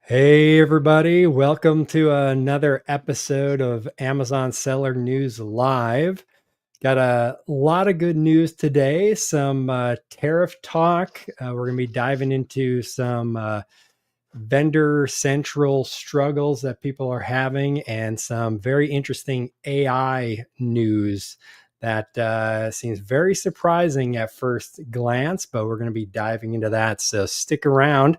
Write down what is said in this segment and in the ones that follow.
Hey, everybody. Welcome to another episode of Amazon Seller News Live. Got a lot of good news today, some tariff talk. We're going to be diving into some vendor central struggles that people are having and some very interesting AI news that seems very surprising at first glance, but we're going to be diving into that. So stick around.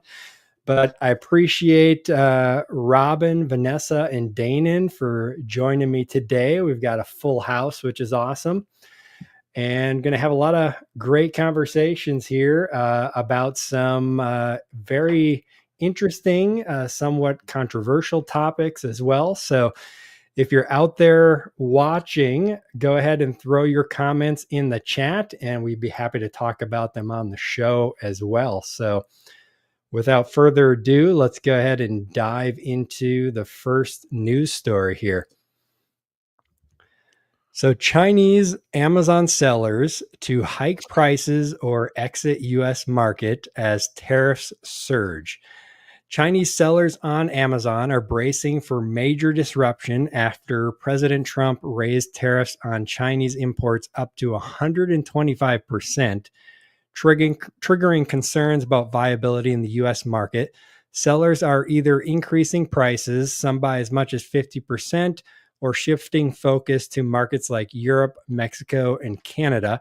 But I appreciate Robin, Vanessa, and Danon for joining me today. We've got a full house, which is awesome. And going to have a lot of great conversations here about some very interesting, somewhat controversial topics as well. So if you're out there watching, go ahead and throw your comments in the chat, and we'd be happy to talk about them on the show as well. So without further ado, let's go ahead and dive into the first news story here. So, Chinese Amazon sellers to hike prices or exit US market as tariffs surge. Chinese sellers on Amazon are bracing for major disruption after President Trump raised tariffs on Chinese imports up to 125%, triggering concerns about viability in the US market. Sellers are either increasing prices, some by as much as 50%, or shifting focus to markets like Europe, Mexico, and Canada.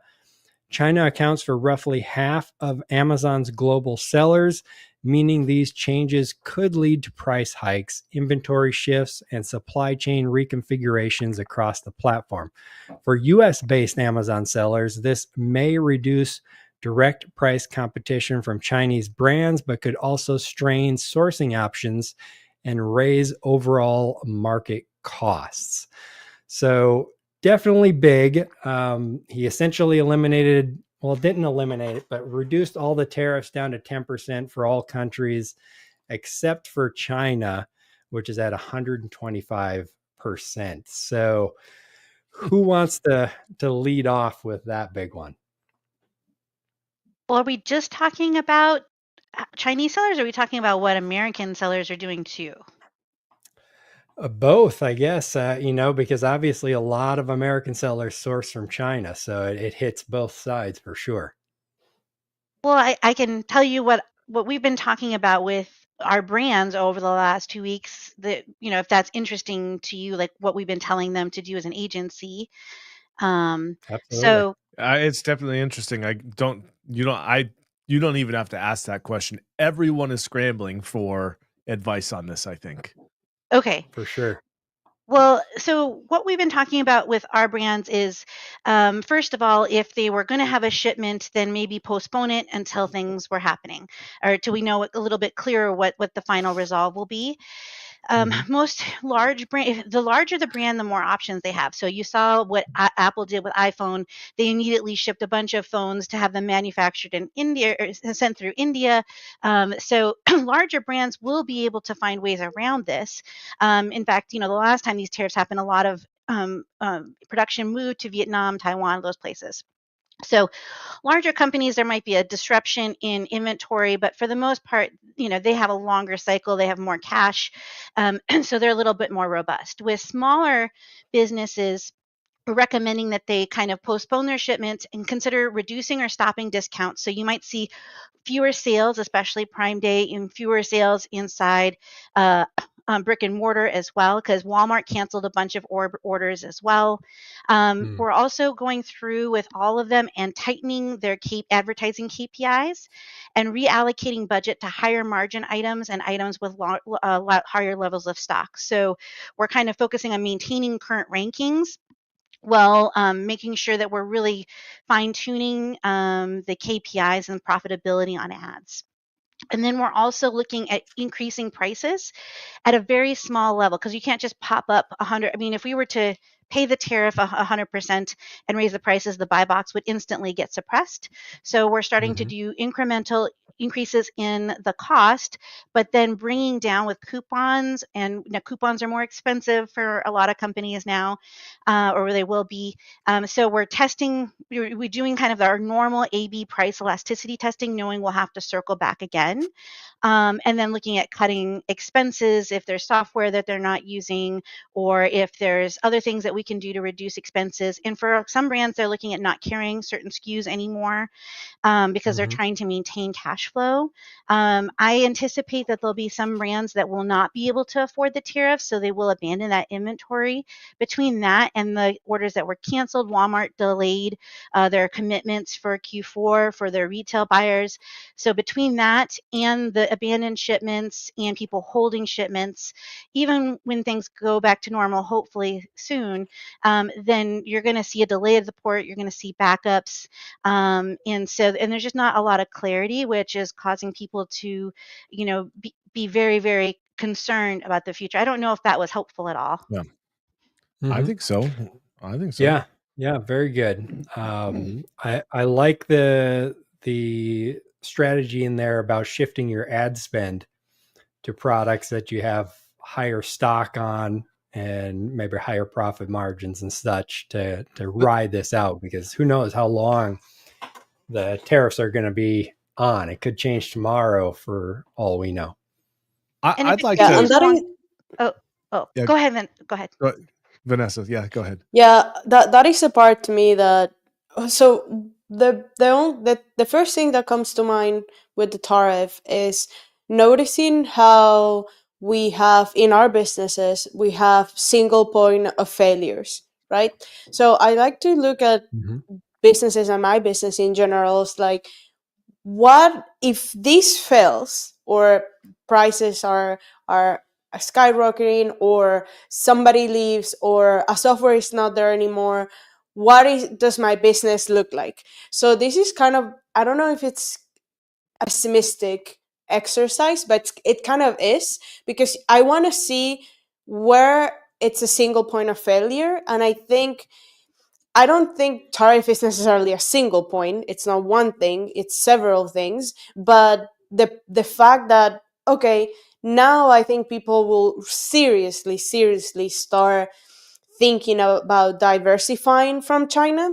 China accounts for roughly half of Amazon's global sellers, meaning these changes could lead to price hikes, inventory shifts, and supply chain reconfigurations across the platform. For US based Amazon sellers, this may reduce direct price competition from Chinese brands, but could also strain sourcing options and raise overall market costs. So, definitely big. He essentially didn't eliminate it, but reduced all the tariffs down to 10% for all countries except for China, which is at 125%. So, who wants to lead off with that big one? Well, are we just talking about Chinese sellers, or are we talking about what American sellers are doing too? Both, I guess, because obviously a lot of American sellers source from China. So it hits both sides for sure. Well, I can tell you what we've been talking about with our brands over the last 2 weeks. That if that's interesting to you, like what we've been telling them to do as an agency. Um, Absolutely. so It's definitely interesting. You don't even have to ask that question. Everyone is scrambling for advice on this, I think. okay. For sure. Well, so what we've been talking about with our brands is, first of all, if they were going to have a shipment, then maybe postpone it until things were happening, or till we know a little bit clearer what the final resolve will be. Mhm. Most large brand, the larger the brand, the more options they have. So you saw what Apple did with iPhone. They immediately shipped a bunch of phones to have them manufactured in India or sent through India. So larger brands will be able to find ways around this. In fact, the last time these tariffs happened, a lot of production moved to Vietnam, Taiwan, those places. So larger companies, there might be a disruption in inventory, but for the most part, they have a longer cycle, they have more cash, so they're a little bit more robust. With smaller businesses, we're recommending that they kind of postpone their shipments and consider reducing or stopping discounts. So you might see fewer sales, especially Prime Day, and fewer sales inside uh, brick and mortar as well, because Walmart canceled a bunch of orders as well. Mm. We're also going through with all of them and tightening their advertising KPIs and reallocating budget to higher margin items and items with higher levels of stock. So we're kind of focusing on maintaining current rankings, well, making sure that we're really fine tuning the KPIs and profitability on ads. And then we're also looking at increasing prices at a very small level, because you can't just pop up 100. I mean, if we were to pay the tariff 100% and raise the prices, the buy box would instantly get suppressed. So we're starting to Mhm. do incremental increases in the cost, but then bringing down with coupons. And coupons are more expensive for a lot of companies now, or they will be. So we're doing kind of our normal A/B price elasticity testing, knowing we'll have to circle back again. And then looking at cutting expenses if there's software that they're not using, or if there's other things that we can do to reduce expenses. And for some brands, they're looking at not carrying certain SKUs anymore because they're Mhm. trying to maintain cash flow. I anticipate that there'll be some brands that will not be able to afford the tariffs, so they will abandon that inventory. Between that and the orders that were canceled, Walmart delayed their commitments for Q4 for their retail buyers. So between that and the abandoned shipments and people holding shipments, even when things go back to normal, hopefully soon, then you're going to see a delay of the port. You're going to see backups. And there's just not a lot of clarity, which is causing people to, be very, very concerned about the future. I don't know if that was helpful at all. Yeah, I Mhm. think so. I think so. Yeah, yeah, very good. I like the strategy in there about shifting your ad spend to products that you have higher stock on and maybe higher profit margins and such to ride this out, because who knows how long the tariffs are going to be on. It could change tomorrow for all we know. And if I'd it like Yeah, to. and continues that along, is Yeah, go ahead, go ahead. Vanessa. Yeah, go ahead. yeah, that is a part to me that so the first thing that comes to mind with the tariff is noticing how we have in our businesses we have single point of failures, right? So I like to look at Mhm. businesses and my business in general is like, what if this fails or prices are skyrocketing or somebody leaves or a software is not there anymore, does my business look like? So this is kind of, I don't know if it's a pessimistic exercise, but it kind of is, because I want to see where it's a single point of failure. And I don't think tariff is necessarily a single point. It's not one thing, it's several things. But the fact that, okay, now I think people will seriously start thinking about diversifying from China,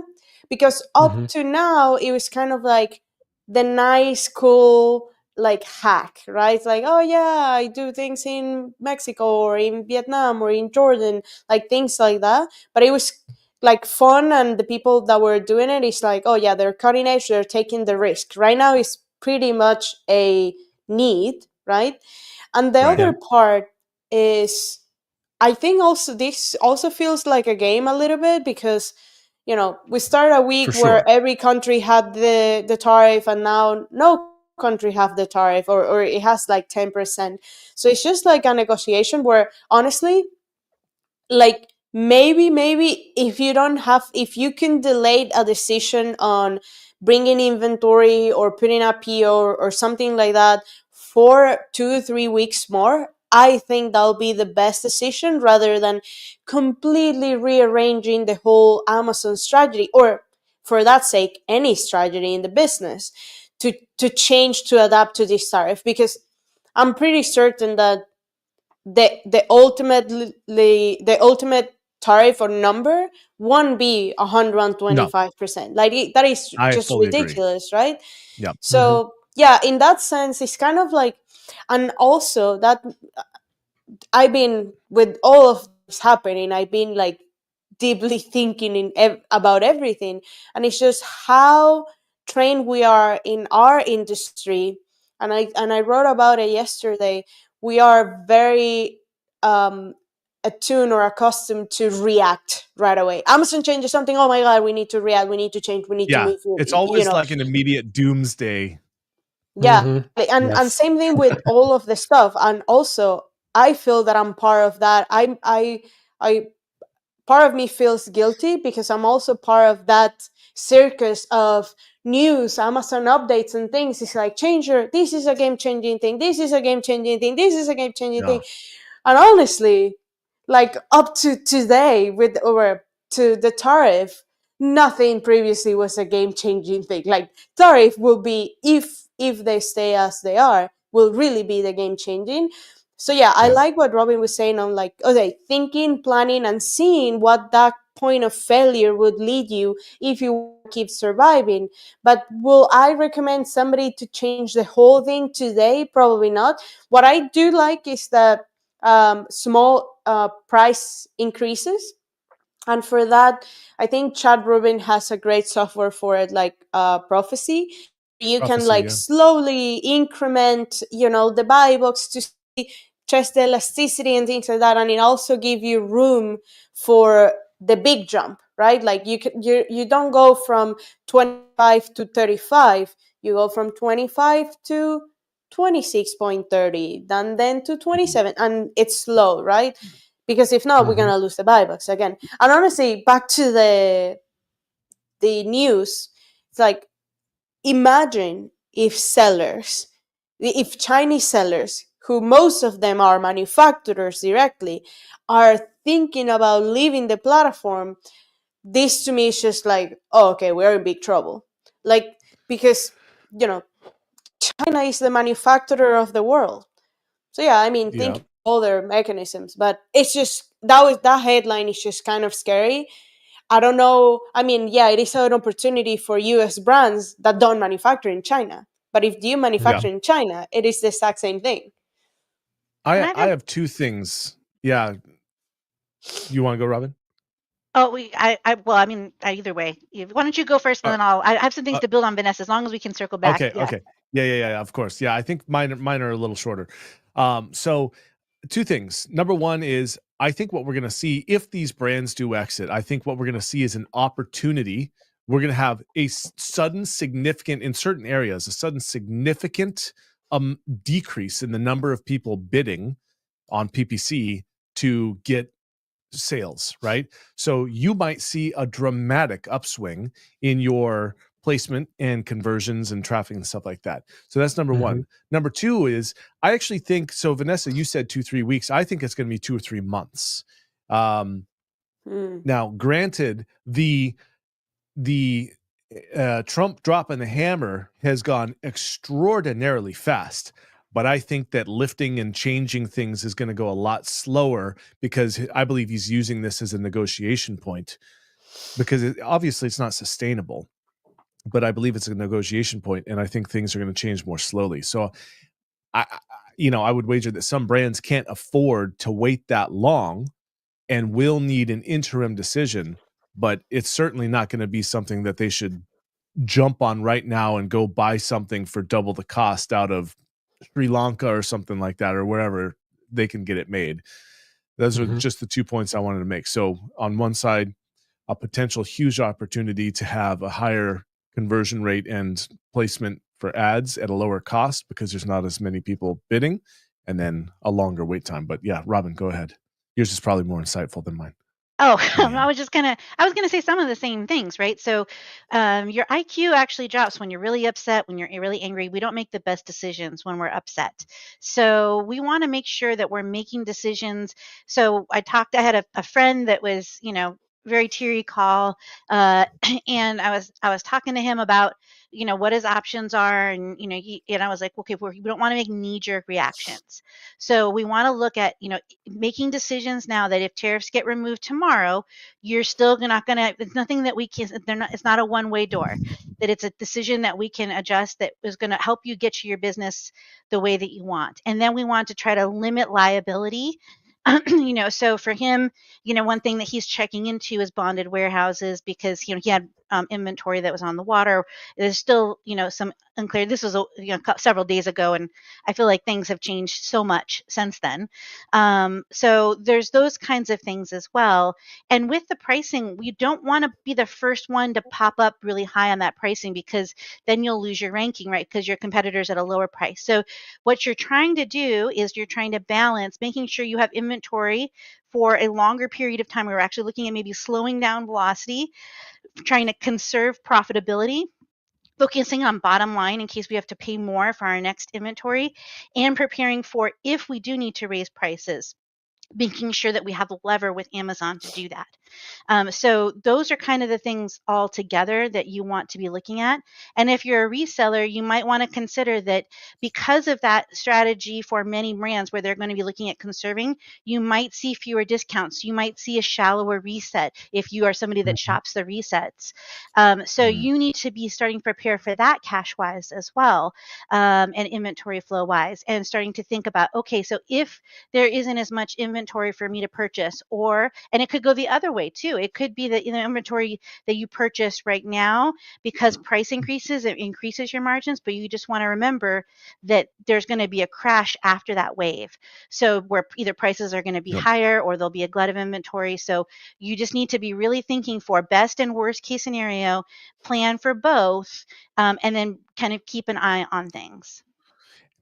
because up Mhm. to now it was kind of like the nice, cool like hack, right? Like, oh yeah, I do things in Mexico or in Vietnam or in Jordan, like things like that. But it was like fun, and the people that were doing it is like, oh yeah, they're cutting edge, they're taking the risk. Right now it's pretty much a need, right? And the Right. other part is, I think also this also feels like a game a little bit, because we started a For week sure. where every country had the tariff, and now no country have the tariff, or it has like 10%. So it's just like a negotiation where honestly, like, maybe if you can delay a decision on bringing inventory or putting a PO, or something like that for 2 3 weeks more, I think that'll be the best decision, rather than completely rearranging the whole Amazon strategy, or for that sake any strategy in the business, to change to adapt to this tariff. Because I'm pretty certain that the ultimate tariff or number won't be No, 125%. Like that is I just fully agree. ridiculous, right? Yeah. Mhm. So yeah, in that sense it's kind of like, and also that I've been, with all of this happening, I've been like deeply thinking about everything, and it's just how trained we are in our industry. And I wrote about it yesterday. We are very um attuned or accustomed to react right away. Amazon changes something, oh my god, we need to react, we need to change, we need to Yeah. move, It's always like an immediate doomsday. yeah. Mhm. And Yes. same thing with all of the stuff. And also I feel that I'm part of that. I part of me feels guilty, because I'm also part of that circus of news, Amazon updates and things. It's like, changer, this is a game changing thing, this is a game changing thing, this is a game changing Yeah. thing. And honestly, like up to today, with over to the tariff, nothing previously was a game changing thing. Like, tariff will be, if they stay as they are, will really be the game changing. So yeah, I Yeah. like what Robin was saying on, like, okay, thinking, planning, and seeing what that point of failure would lead you if you keep surviving. But will I recommend somebody to change the whole thing today? Probably not. What I do like is that small price increases. And for that, I think Chad Rubin has a great software for it, like Prophecy. You can Prophecy, like yeah. slowly increment, the buy box to see, test the elasticity and things like that, and it also give you room for the big jump, right? Like you don't go from 25 to 35, you go from 25 to 26.30, then to 27, and it's slow, right? Because if not, we're Mhm. gonna lose the buy box again. And honestly, back to the news, it's like, imagine if Chinese sellers, who most of them are manufacturers directly, are thinking about leaving the platform. This to me is just like, oh, okay, we're in big trouble. Like, because China is the manufacturer of the world. So yeah, I mean, Yeah. think all their mechanisms, but it's just that headline is just kind of scary. I don't know. I mean, yeah, it is an opportunity for US brands that don't manufacture in China. But if you Yeah. manufacture in China, it is the exact same thing. And I have two things. Yeah. You want to go, Robin? Oh, well, I mean, either way. Why don't you go first, and Uh, then I have some things uh, to build on Vanessa, as long as we can circle back. okay. Yeah. Okay. Yeah. Of course. Yeah. I think mine are a little shorter. So two things. Number one is I think what we're going to see if these brands do exit, I think what we're going to see is an opportunity. We're going to have a sudden significant in certain areas, a sudden significant decrease in the number of people bidding on PPC to get sales, right? So you might see a dramatic upswing in your placement and conversions and traffic and stuff like that. So that's number one. Number two is I actually think so. Vanessa, you said 2-3 weeks. I think it's going to be 2 or 3 months. Now, granted, the Trump dropping the hammer has gone extraordinarily fast. But I think that lifting and changing things is going to go a lot slower because I believe he's using this as a negotiation point because obviously it's not sustainable, but I believe it's a negotiation point, and I think things are going to change more slowly. So I would wager that some brands can't afford to wait that long and will need an interim decision, but it's certainly not going to be something that they should jump on right now and go buy something for double the cost out of Sri Lanka or something like that, or wherever they can get it made. Those are just the 2 points I wanted to make. So on one side, a potential huge opportunity to have a higher conversion rate and placement for ads at a lower cost because there's not as many people bidding, and then a longer wait time. But yeah, Robin, go ahead. Yours is probably more insightful than mine. Oh, Anyhow. I was gonna say some of the same things, right? So, your IQ actually drops when you're really upset, when you're really angry. We don't make the best decisions when we're upset. So we want to make sure that we're making decisions. So I had a friend that was, very teary call, and I was talking to him about, what his options are, and and I was like, okay, we don't want to make knee jerk reactions. So we want to look at, making decisions now that if tariffs get removed tomorrow, you're still not going to, it's nothing that we can, it's not a one-way door, that it's a decision that we can adjust that is going to help you get to your business the way that you want. And then we want to try to limit liability. So for him, one thing that he's checking into is bonded warehouses because, he had inventory that was on the water. There's still, some unclear. This was, several days ago, and I feel like things have changed so much since then. So there's those kinds of things as well. And with the pricing, you don't want to be the first one to pop up really high on that pricing because then you'll lose your ranking, right? Because your competitor's at a lower price. So what you're trying to do is you're trying to balance making sure you have inventory for a longer period of time. We're actually looking at maybe slowing down velocity, trying to conserve profitability, focusing on bottom line in case we have to pay more for our next inventory, and preparing for if we do need to raise prices, making sure that we have the lever with Amazon to do that. So those are kind of the things all together that you want to be looking at. And if you're a reseller, you might want to consider that because of that strategy for many brands where they're going to be looking at conserving, you might see fewer discounts. You might see a shallower reset if you are somebody that shops the resets. So you need to be starting to prepare for that cash wise as well, and inventory flow wise, and starting to think about, okay, so if there isn't as much inventory for me to purchase, and it could go the other way too. It could be that in the inventory that you purchase right now, because price increases, it increases your margins, but you just want to remember that there's going to be a crash after that wave. So where either prices are going to be higher or there'll be a glut of inventory. So you just need to be really thinking for best and worst case scenario, plan for both, and then kind of keep an eye on things.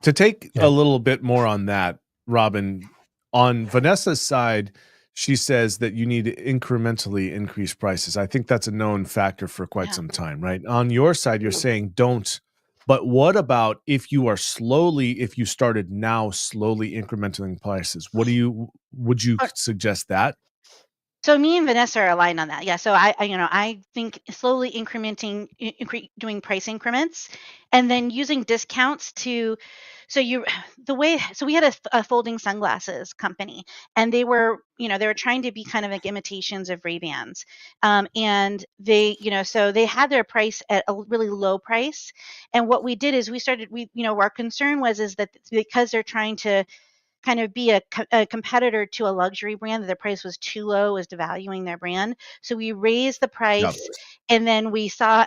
To take a little bit more on that, Robin, on Vanessa's side, she says that you need to incrementally increase prices. I think that's a known factor for quite some time, right? On your side, you're saying don't. But what about if you started now slowly incrementing prices? Would you suggest that? So me and Vanessa are aligned on that. Yeah. So I think slowly doing price increments, and then using discounts to, so we had a folding sunglasses company, and they were trying to be kind of like imitations of Ray-Bans, and they, so they had their price at a really low price, and what we did is our concern is that because they're trying to kind of be a competitor to a luxury brand, that their price was too low, was devaluing their brand. So we raised the price, and then we saw,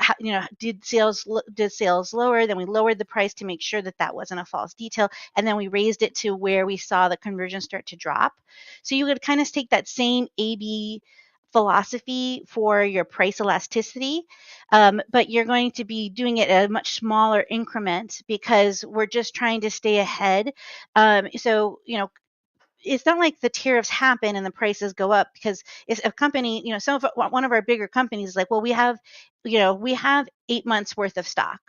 did sales lower? Then we lowered the price to make sure that wasn't a false detail, and then we raised it to where we saw the conversion start to drop. So you would kind of take that same A/B philosophy for your price elasticity, but you're going to be doing it at a much smaller increment because we're just trying to stay ahead. So it's not like the tariffs happen and the prices go up, because it's a company, one of our bigger companies is like, well, we have 8 months worth of stock.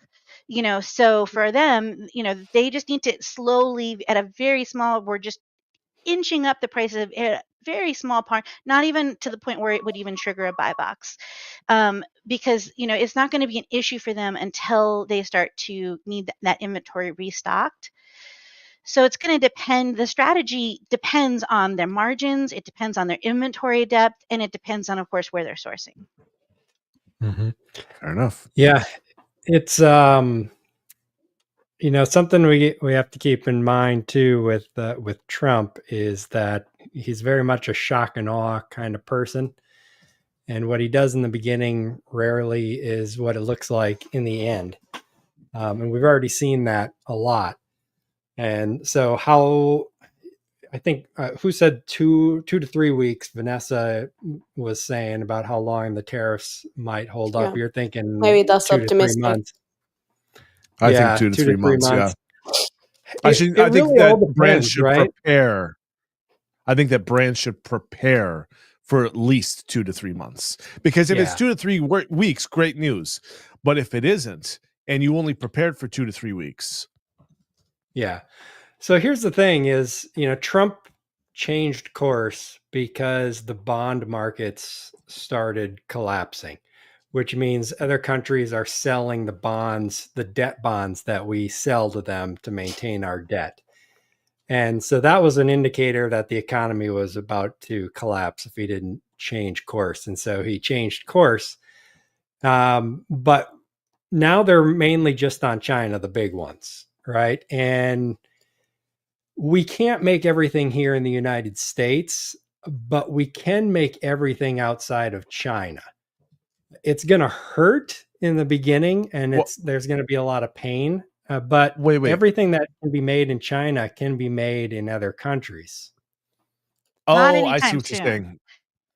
So for them, they just need to slowly, at a very small, we're just inching up the price of a very small part, not even to the point where it would even trigger a buy box, because it's not going to be an issue for them until they start to need that inventory restocked. So it's going to depend. The strategy depends on their margins, it depends on their inventory depth, and it depends on, of course, where they're sourcing. Fair enough. Yeah, it's something we have to keep in mind too with Trump is that he's very much a shock and awe kind of person, and what he does in the beginning rarely is what it looks like in the end, and we've already seen that a lot. And so I think who said 2 to 3 weeks? Vanessa was saying about how long the tariffs might hold up. You're thinking maybe that's 2 to 3 optimistic. months. I think 2 to 3 months. Yeah. I think really that brands should prepare. I think that brands should prepare for at least 2 to 3 months, because if it's 2 to 3 weeks, great news. But if it isn't, and you only prepared for 2 to 3 weeks. Yeah. So here's the thing is, Trump changed course because the bond markets started collapsing, which means other countries are selling the debt bonds that we sell to them to maintain our debt. And so that was an indicator that the economy was about to collapse if he didn't change course. And so he changed course. But now they're mainly just on China, the big ones, right? And we can't make everything here in the United States, but we can make everything outside of China. It's going to hurt in the beginning, and there's going to be a lot of pain. But everything that can be made in China can be made in other countries. Oh, I see what you're saying.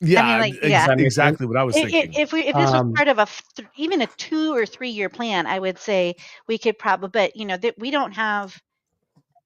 Yeah, exactly what I was thinking. If this was part of even a 2 or 3 year plan, I would say we could probably, but we don't have,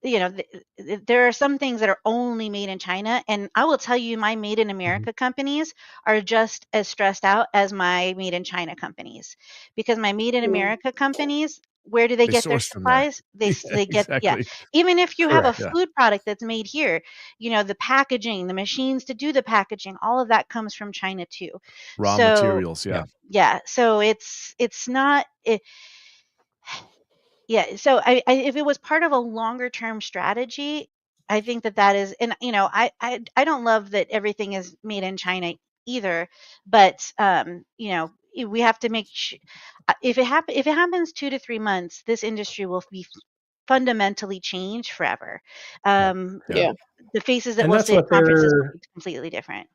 there are some things that are only made in China, and I will tell you, my made in America companies are just as stressed out as my made in China companies, because my made in America companies where do they They get their source from there. supplies? They get, yeah. Exactly. Even if you have a Correct. Yeah. food product that's made here, the packaging, the machines to do the packaging, all of that comes from China too. Raw So materials. Yeah. Yeah. yeah, so it's not yeah. So if it was part of a longer term strategy, I think that is, and I don't love that everything is made in China either, but we have to make sure if it happens 2 to 3 months, this industry will be fundamentally changed forever. Yeah. Yeah. The faces that And we'll that's see at what conferences will they're be completely different.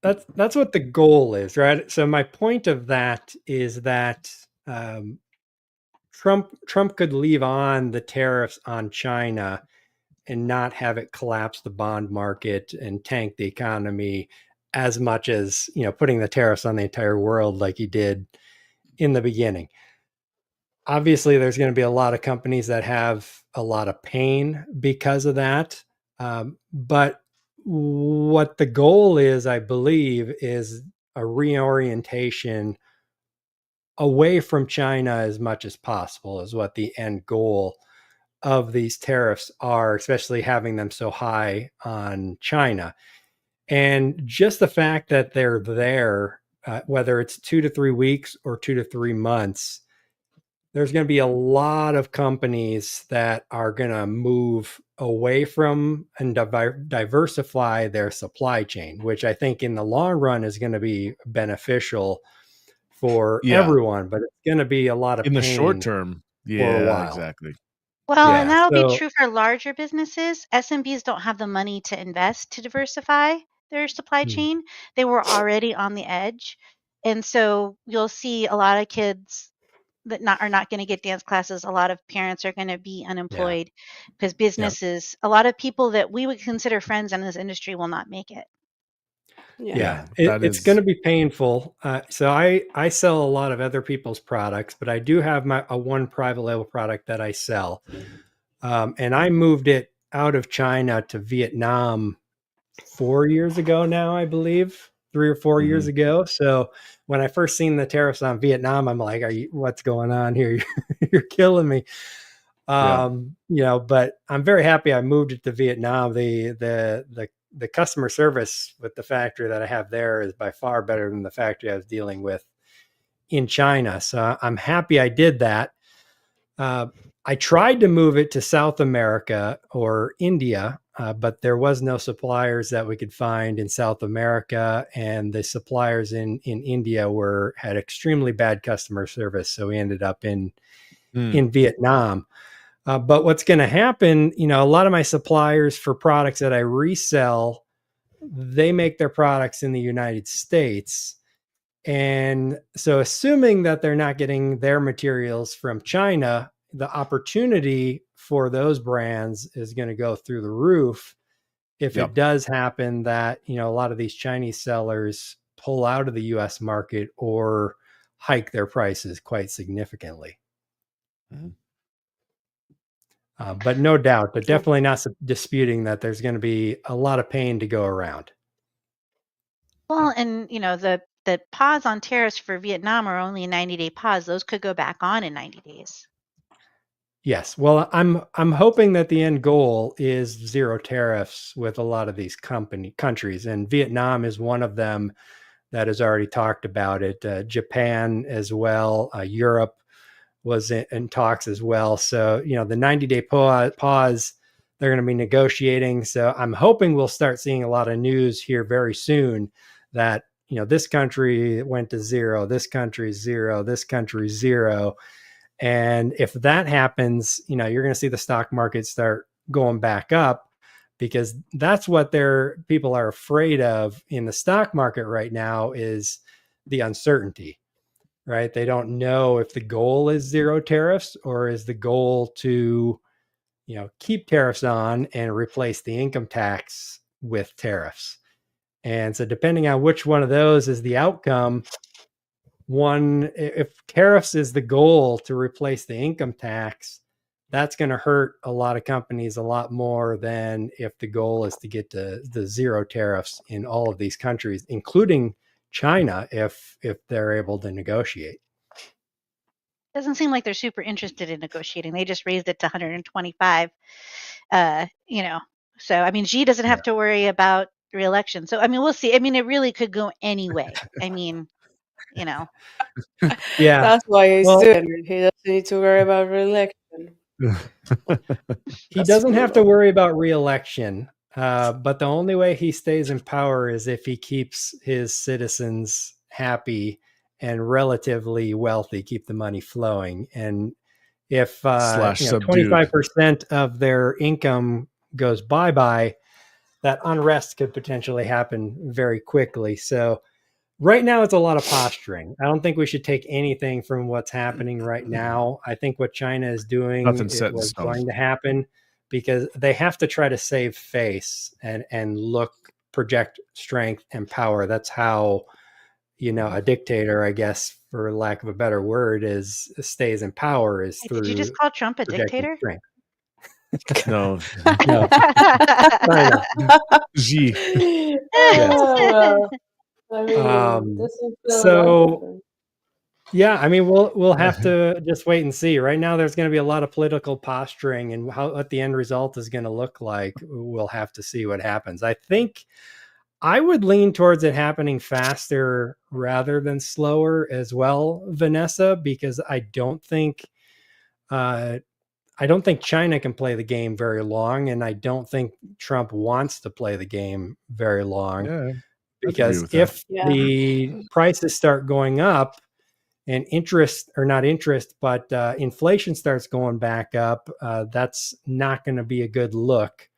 that's what the goal is, right? So my point of that is that Trump could leave on the tariffs on China and not have it collapse the bond market and tank the economy as much as putting the tariffs on the entire world like he did in the beginning. Obviously, there's going to be a lot of companies that have a lot of pain because of that. But what the goal is, I believe, is a reorientation away from China as much as possible, is what the end goal of these tariffs are, especially having them so high on China. And just the fact that they're there, whether it's 2 to 3 weeks or 2 to 3 months, there's going to be a lot of companies that are going to move away from and diversify their supply chain, which I think in the long run is going to be beneficial for Yeah. everyone, but it's going to be a lot of In the short pain term. for a Yeah, while. exactly. Well, Yeah, and that'll be so true for larger businesses. SMBs don't have the money to invest to diversify their supply chain. They were already on the edge. And so you'll see a lot of kids that are not going to get dance classes. A lot of parents are going to be yeah, unemployed because businesses, a lot of people that we would consider friends in this industry will not make it. Yeah. yeah, That it's is going to be painful. So I sell a lot of other people's products, but I do have a one private label product that I sell. And I moved it out of China to Vietnam 4 years ago now, I believe, 3 or 4 years ago. So when I first seen the tariffs on Vietnam, I'm like, what's going on here? You're killing me. Yeah. But I'm very happy I moved it to Vietnam. The customer service with the factory that I have there is by far better than the factory I was dealing with in China. So I'm happy I did that. I tried to move it to South America or India, but there was no suppliers that we could find in South America, and the suppliers in India had extremely bad customer service. So we ended up in Vietnam. But what's going to happen, a lot of my suppliers for products that I resell, they make their products in the United States. And so assuming that they're not getting their materials from China, the opportunity for those brands is going to go through the roof if it does happen that, a lot of these Chinese sellers pull out of the US market or hike their prices quite significantly. But no doubt, but definitely not disputing that there's going to be a lot of pain to go around. Well, and the pause on tariffs for Vietnam are only a 90-day pause. Those could go back on in 90 days. Yes. Well, I'm hoping that the end goal is zero tariffs with a lot of these countries, and Vietnam is one of them that has already talked about it. Japan as well. Europe was in talks as well. So, the 90-day pause, they're going to be negotiating. So I'm hoping we'll start seeing a lot of news here very soon that, this country went to zero, this country zero, this country zero. And if that happens, you're going to see the stock market start going back up, because that's what people are afraid of in the stock market right now is the uncertainty, right? They don't know if the goal is zero tariffs or is the goal to, keep tariffs on and replace the income tax with tariffs. And so depending on which one of those is the outcome, if tariffs is the goal to replace the income tax, that's going to hurt a lot of companies a lot more than if the goal is to get to the zero tariffs in all of these countries, including China, if they're able to negotiate. Doesn't seem like they're super interested in negotiating. They just raised it to 125. So I mean, Xi doesn't have to worry about re-election. So I mean, we'll see. I mean, it really could go anyway. I mean, Yeah. That's why he's Well, doing it. He doesn't need to worry about re-election. he doesn't have to worry about re-election, but the only way he stays in power is if he keeps his citizens happy and relatively wealthy, keep the money flowing. And if Slash subdued. 25% of their income goes bye-bye, that unrest could potentially happen very quickly. So right now it's a lot of posturing. I don't think we should take anything from what's happening right now. I think what China is doing Nothing's set it in was stone. going to happen because they have to try to save face and project strength and power. That's how a dictator, I guess, for lack of a better word, stays in power is through did you just call Trump a projecting dictator? strength. No. No. China. Xi. Well, I mean, doesn't feel so- right, but- Yeah, I mean, we'll have to just wait and see. Right now, there's going to be a lot of political posturing, and what the end result is going to look like, we'll have to see what happens. I think I would lean towards it happening faster rather than slower as well, Vanessa, because I don't think China can play the game very long, and I don't think Trump wants to play the game very long. Yeah, because with that. if the prices start going up and inflation starts going back up, that's not going to be a good look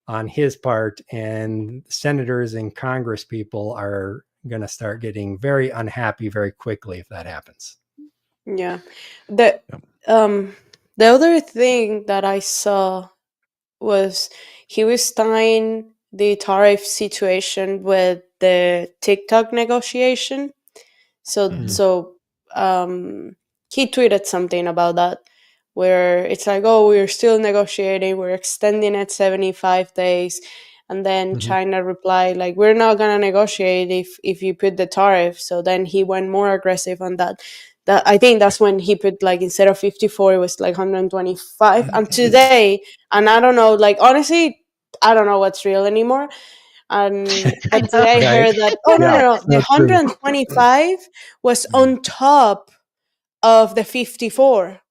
on his part. And senators and Congress people are going to start getting very unhappy very quickly if that happens. Yeah. The other thing that I saw was he was tying the tariff situation with the TikTok negotiation. So he tweeted something about that where it's like, oh, we're still negotiating, we're extending it 75 days. And then China replied, like, we're not going to negotiate if you put the tariff. So then he went more aggressive on that. I think that's when he put, like, instead of 54, it was like 125. And today, and I don't know, like, honestly, I don't know what's real anymore. But today I heard that, no, the 125 was on top of the 54.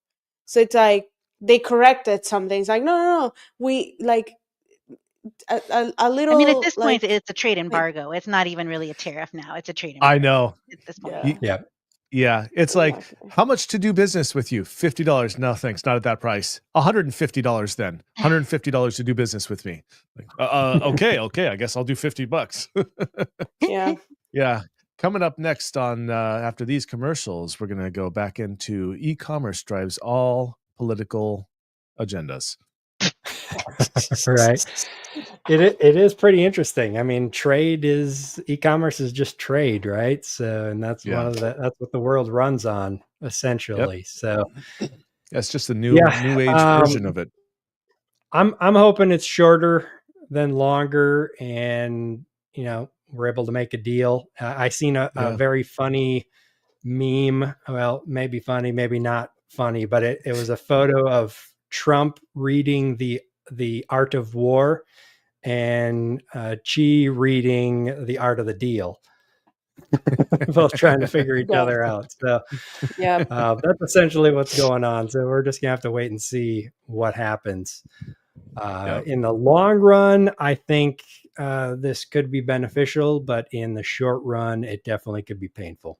So it's like they corrected something. It's like, no, we like a little. I mean, at this like, point, it's a trade embargo. It's not even really a tariff now. It's a trade embargo. I know. At this point. Yeah. Yeah, it's like, Exactly. how much to do business with you? $50. No, thanks, not at that price. $150 then. $150 to do business with me. Like, okay, I guess I'll do $50. Yeah. Yeah. Coming up next on after these commercials, we're gonna go back into e-commerce drives all political agendas. Right. It is pretty interesting. I mean, e-commerce is just trade, right? So, and that's that's what the world runs on essentially. So that's just a new age version of it. I'm hoping it's shorter than longer, and we're able to make a deal. I seen a very funny meme. Well, maybe funny, maybe not funny, but it was a photo of Trump reading the Art of War and Xi reading The Art of the Deal. Both trying to figure each other out. So that's essentially what's going on. So we're just gonna have to wait and see what happens. In the long run, I think this could be beneficial, but in the short run, it definitely could be painful.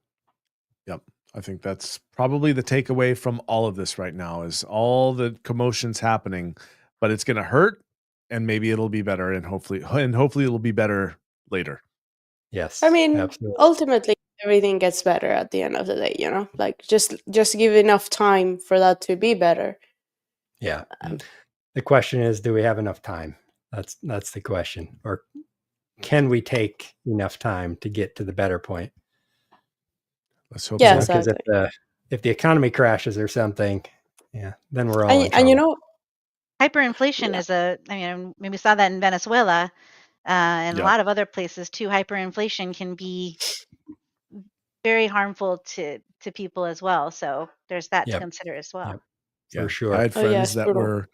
Yep. I think that's probably the takeaway from all of this right now is all the commotions happening, but it's going to hurt and maybe it'll be better and hopefully it'll be better later. Yes. I mean, absolutely. ultimately everything gets better at the end of the day, like just give enough time for that to be better. Yeah. The question is, do we have enough time? That's the question. Or can we take enough time to get to the better point? Let's hope Yeah, so. Because exactly. if the economy crashes or something, then we're all in And trouble. Hyperinflation is we saw that in Venezuela and a lot of other places too. Hyperinflation can be very harmful to people as well. So there's that to Yep. consider as well. Yep. Yeah. For sure. I had Oh yeah, friends it's that brutal. were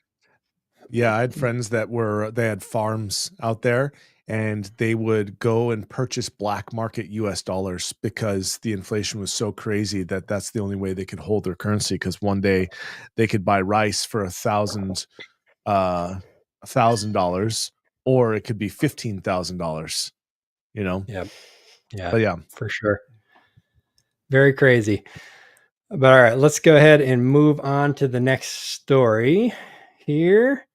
I had friends that they had farms out there, and they would go and purchase black market US dollars because the inflation was so crazy that that's the only way they could hold their currency, because one day they could buy rice for $1,000, or it could be $15,000, you know? Yep. Yeah. But yeah. For sure. Very crazy. But all right, let's go ahead and move on to the next story here.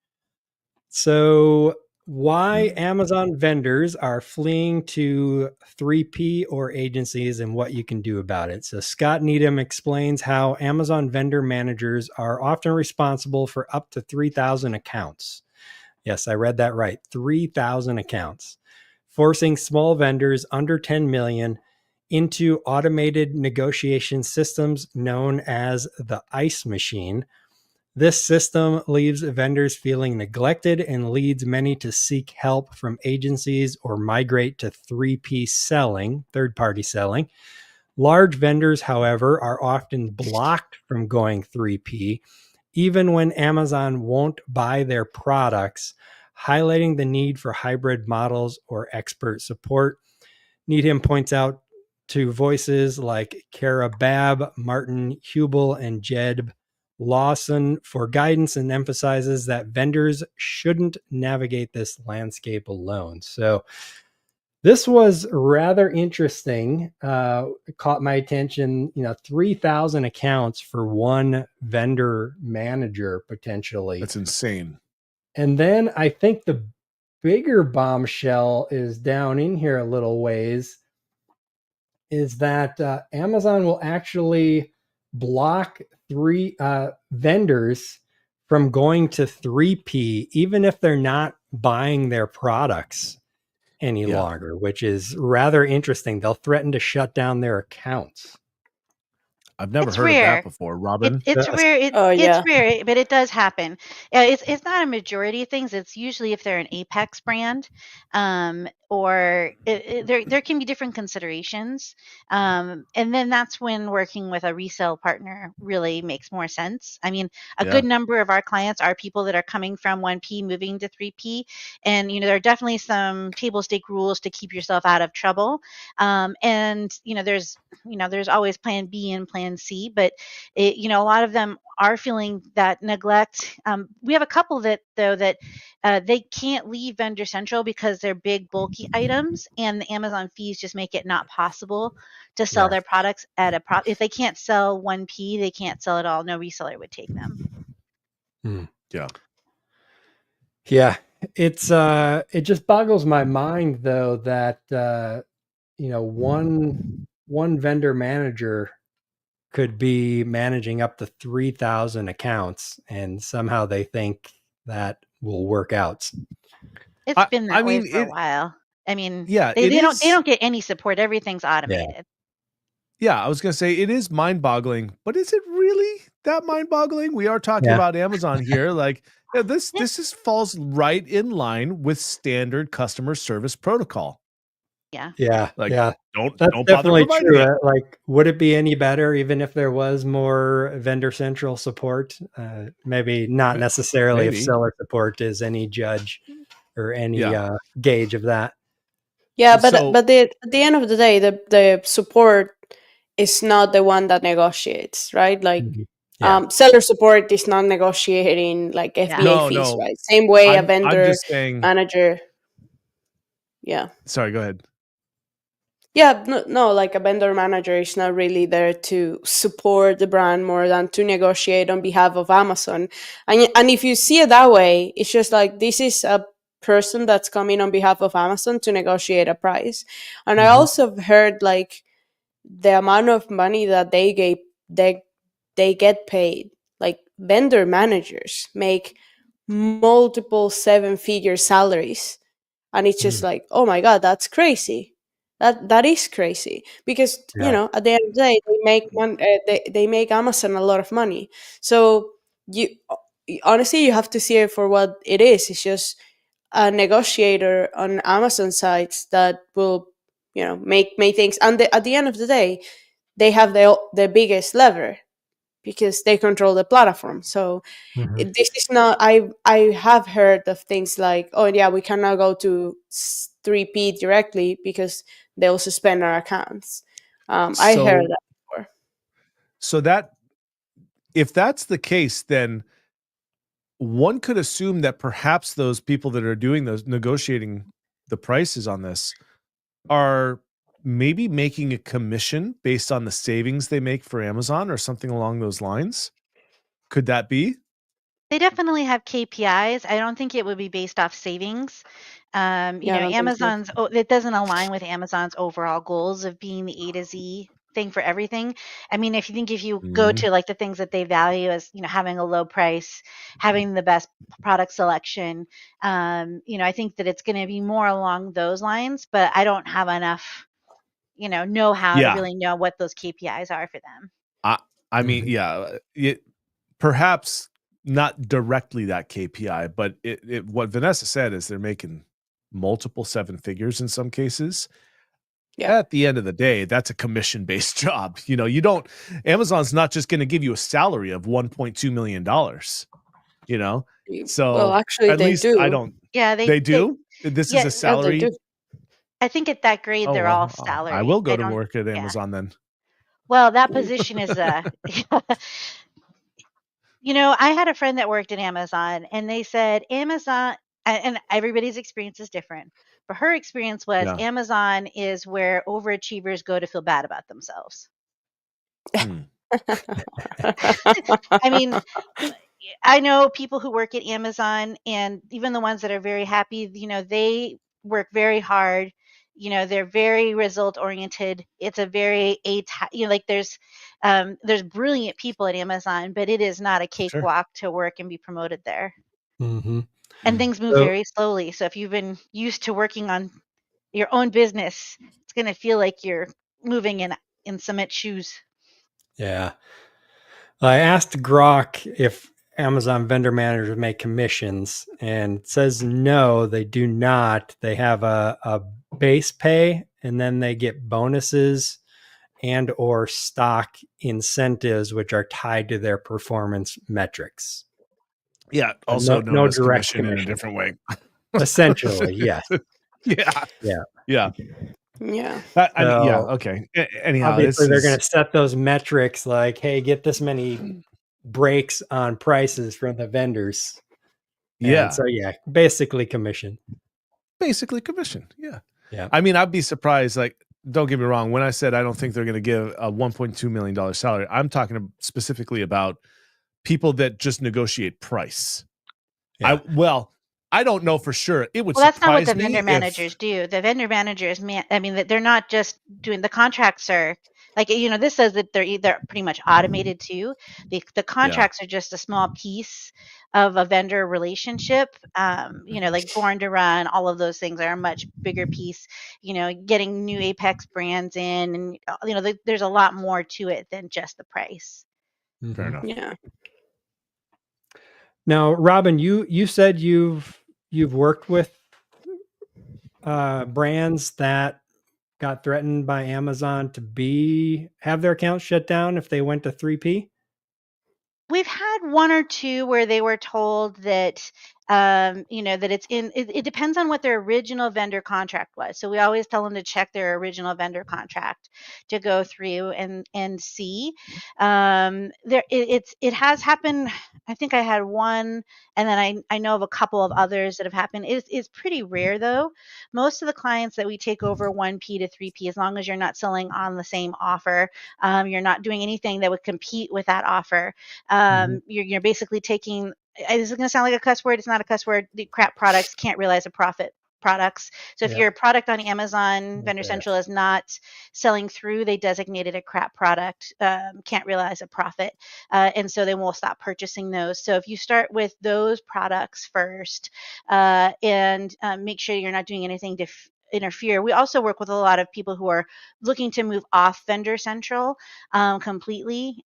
So, why Amazon vendors are fleeing to 3P or agencies and what you can do about it. So, Scott Needham explains how Amazon vendor managers are often responsible for up to 3,000 accounts. Yes, I read that right. 3,000 accounts, forcing small vendors under 10 million into automated negotiation systems known as the ICE machine. This system leaves vendors feeling neglected and leads many to seek help from agencies or migrate to 3P selling, third-party selling. Large vendors, however, are often blocked from going 3P, even when Amazon won't buy their products, highlighting the need for hybrid models or expert support. Needham points out to voices like Kara Babb, Martin Hubel, and Jed Lawson for guidance, and emphasizes that vendors shouldn't navigate this landscape alone. So this was rather interesting. It caught my attention. 3,000 accounts for one vendor manager potentially. That's insane. And then I think the bigger bombshell is down in here a little ways, is that Amazon will actually block vendors from going to 3P, even if they're not buying their products any longer, which is rather interesting. They'll threaten to shut down their accounts. I've never It's heard rare. of that before, Robin. It's rare. Oh, yeah. It's rare, but it does happen. It's not a majority of things. It's usually if they're an Apex brand, or there can be different considerations, and then that's when working with a resale partner really makes more sense. I mean, a Yeah. good number of our clients are people that are coming from 1P moving to 3P, and there are definitely some table stake rules to keep yourself out of trouble. And there's always plan B and plan C, but a lot of them are feeling that neglect. We have a couple that they can't leave Vendor Central because they're big, bulky items, and the Amazon fees just make it not possible to sell Yeah. their products at a if they can't sell 1P, they can't sell at all. No reseller would take them. Yeah. Yeah. It's it just boggles my mind though that one vendor manager could be managing up to 3,000 accounts, and somehow they think that will work out. It's been that way mean, for a while. I mean, Yeah, they it don't is. get any support. Everything's automated. Yeah, I was gonna say it is mind-boggling, but is it really that mind-boggling? We are talking Yeah. about Amazon here. Like, this Yeah. this falls right in line with standard customer service protocol. Yeah. Yeah. Like, Yeah. don't That's bother definitely providing true. it. Like, would it be any better even if there was more vendor central support? Maybe not necessarily if Maybe. seller support is any judge or any Yeah. gauge of that. Yeah, but So- at the end of the day, the support is not the one that negotiates, right? Like Yeah. seller support is not negotiating like FBA No, fees, no. right? Same way a I'm vendor just saying. manager. Yeah. Sorry, go ahead. Yeah, no, like a vendor manager is not really there to support the brand more than to negotiate on behalf of Amazon. And if you see it that way, it's just like this is a person that's coming on behalf of Amazon to negotiate a price. And I Mhm. also heard like the amount of money that they get paid. Like vendor managers make multiple 7-figure salaries, and it's just like, oh my god, that's crazy. That is crazy because Yeah. at the end of the day they make Amazon a lot of money. So you honestly you have to see it for what it is. It's just a negotiator on Amazon sites that will make things. And at the end of the day, they have the biggest lever because they control the platform. So Mhm. this is not. I have heard of things like, oh yeah, we cannot go to 3P directly because they'll suspend our accounts. I heard So that before. so that if that's the case, then one could assume that perhaps those people that are doing those negotiating the prices on this are maybe making a commission based on the savings they make for Amazon or something along those lines. Could that be? They definitely have KPIs. I don't think it would be based off savings. Yeah, I don't think so. It doesn't align with Amazon's overall goals of being the A to Z thing for everything. I mean, if you go Mhm. to like the things that they value as, having a low price, having the best product selection, I think that it's going to be more along those lines, but I don't have enough, know-how to Yeah. really know what those KPIs are for them. I mean, Mhm. yeah, perhaps not directly that KPI, but what Vanessa said is they're making multiple seven figures in some cases. Yeah. At the end of the day, that's a commission-based job. You don't Amazon's not just gonna give you a salary of $1.2 million, you know? Well, So, actually, at they least I do. don't Yeah, they do? This is yeah, a Yeah, they salary? do. I think at that grade Oh, they're all well, I will salary. go I to don't. work at Yeah. Amazon then. Well, that position is I had a friend that worked at Amazon, and they said Amazon, and everybody's experience is different. But her experience was Yeah. Amazon is where overachievers go to feel bad about themselves. Hmm. I mean, I know people who work at Amazon, and even the ones that are very happy, they work very hard. They're very result oriented. It's a very like there's brilliant people at Amazon, but it is not a Sure. cakewalk to work and be promoted there. Mhm. And Mm. things move So very slowly. So if you've been used to working on your own business, it's going to feel like you're moving in cement shoes. yeah, I asked Grok if Amazon vendor managers make commissions, and it says no, they do not. They have a base pay, and then they get bonuses and or stock incentives, which are tied to their performance metrics. Yeah, But also known no as direct commission in a commission. different way. Essentially, yes. Yeah. Yeah. Yeah. Yeah. Yeah, So okay. Anyhow, this obviously they're going is to set those metrics like, hey, get this many breaks on prices from the vendors. And yeah, so, yeah, basically commission. basically commission. Yeah. Yeah. I mean, I'd be surprised, like, don't get me wrong, when I said I don't think they're gonna give a $1.2 million salary, I'm talking specifically about people that just negotiate price. Yeah. I don't know for sure. It would Well, that's not what the surprise vendor me if managers do. The vendor managers, I mean, they're not just doing the contracts are like, this says that they're either pretty much automated too. The yeah, contracts are just a small piece of a vendor relationship. Like Born to Run, all of those things are a much bigger piece. Getting new Apex brands in, and there's a lot more to it than just the price. fair Mhm. enough. Yeah. Now, Robin, you said you've worked with brands that got threatened by Amazon to have their accounts shut down if they went to 3P. We've had one or two where they were told that, that it depends on what their original vendor contract was. So we always tell them to check their original vendor contract to go through and see. It has happened. I think I had one, and then I know of a couple of others that have happened. It's pretty rare though. Most of the clients that we take over 1P to 3P, as long as you're not selling on the same offer, you're not doing anything that would compete with that offer. Mhm. You're basically taking. This is going to sound like a cuss word. It's not a cuss word. The crap products can't realize a profit. Products. So if Yeah. your product on Amazon Vendor Okay. Central is not selling through, they designated a crap product, can't realize a profit, and so they won't stop purchasing those. So if you start with those products first, and make sure you're not doing anything interfere. We also work with a lot of people who are looking to move off Vendor Central completely.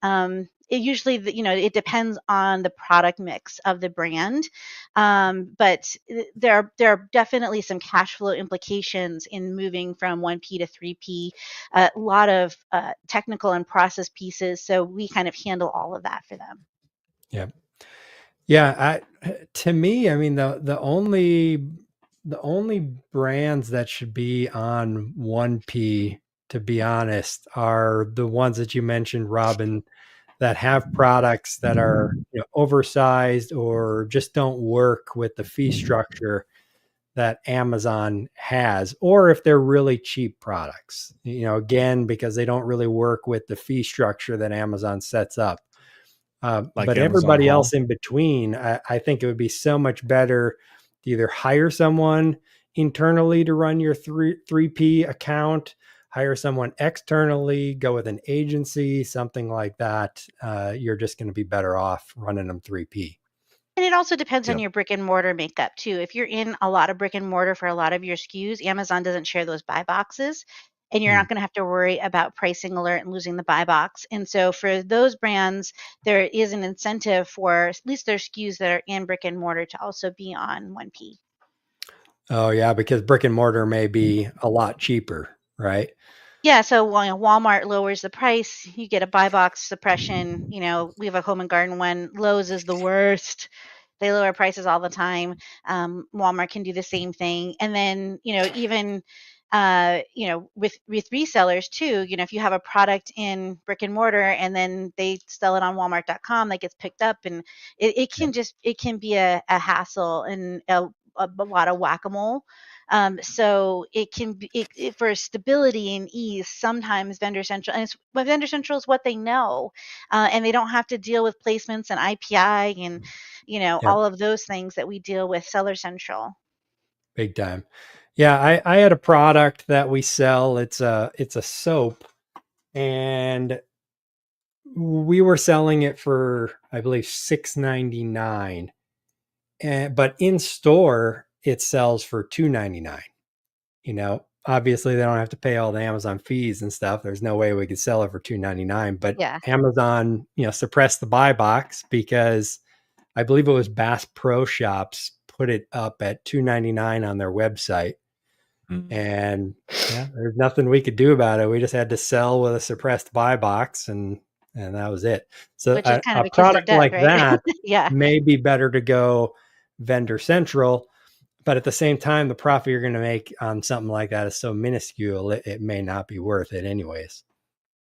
It usually, it depends on the product mix of the brand, but there are definitely some cash flow implications in moving from 1P to 3P. A lot of technical and process pieces, so we kind of handle all of that for them. Yeah. Yeah, to me, I mean, the only brands that should be on 1P, to be honest, are the ones that you mentioned, Robin, that have products that are, oversized or just don't work with the fee structure that Amazon has, or if they're really cheap products, again, because they don't really work with the fee structure that Amazon sets up. Like but Amazon everybody Home. else in between, I think it would be so much better to either hire someone internally to run your 3P account, hire someone externally, go with an agency, something like that. You're just going to be better off running them 3P. And it also depends on Yep. your brick and mortar makeup too. If you're in a lot of brick and mortar for a lot of your SKUs, Amazon doesn't share those buy boxes, and you're Mm. not going to have to worry about pricing alert and losing the buy box. And so for those brands, there is an incentive for at least their SKUs that are in brick and mortar to also be on 1P. Oh yeah, because brick and mortar may be a lot cheaper, right? Yeah, so Walmart lowers the price, you get a buy box suppression. We have a Home and Garden one. Lowe's is the worst. They lower prices all the time. Walmart can do the same thing. And then, even with resellers too, if you have a product in brick and mortar and then they sell it on Walmart.com, that gets picked up, and it can be a hassle and a lot of whack-a-mole. So it can be for stability and ease. Sometimes Vendor Central, but Vendor Central is what they know, and they don't have to deal with placements and IPI and Yep. all of those things that we deal with Seller Central. Big time. Yeah, I had a product that we sell. It's a soap, and we were selling it for, I believe, $6.99. But in store it sells for $2.99. Obviously they don't have to pay all the Amazon fees and stuff. There's no way we could sell it for $2.99, but Yeah. Amazon, suppressed the buy box because I believe it was Bass Pro Shops put it up at $2.99 on their website. And there's nothing we could do about it. We just had to sell with a suppressed buy box, and that was it. So Which is kind of a a kiss of product death, like right? that Yeah. may be better to go Vendor Central, but at the same time, the profit you're going to make on something like that is so minuscule, it may not be worth it anyways.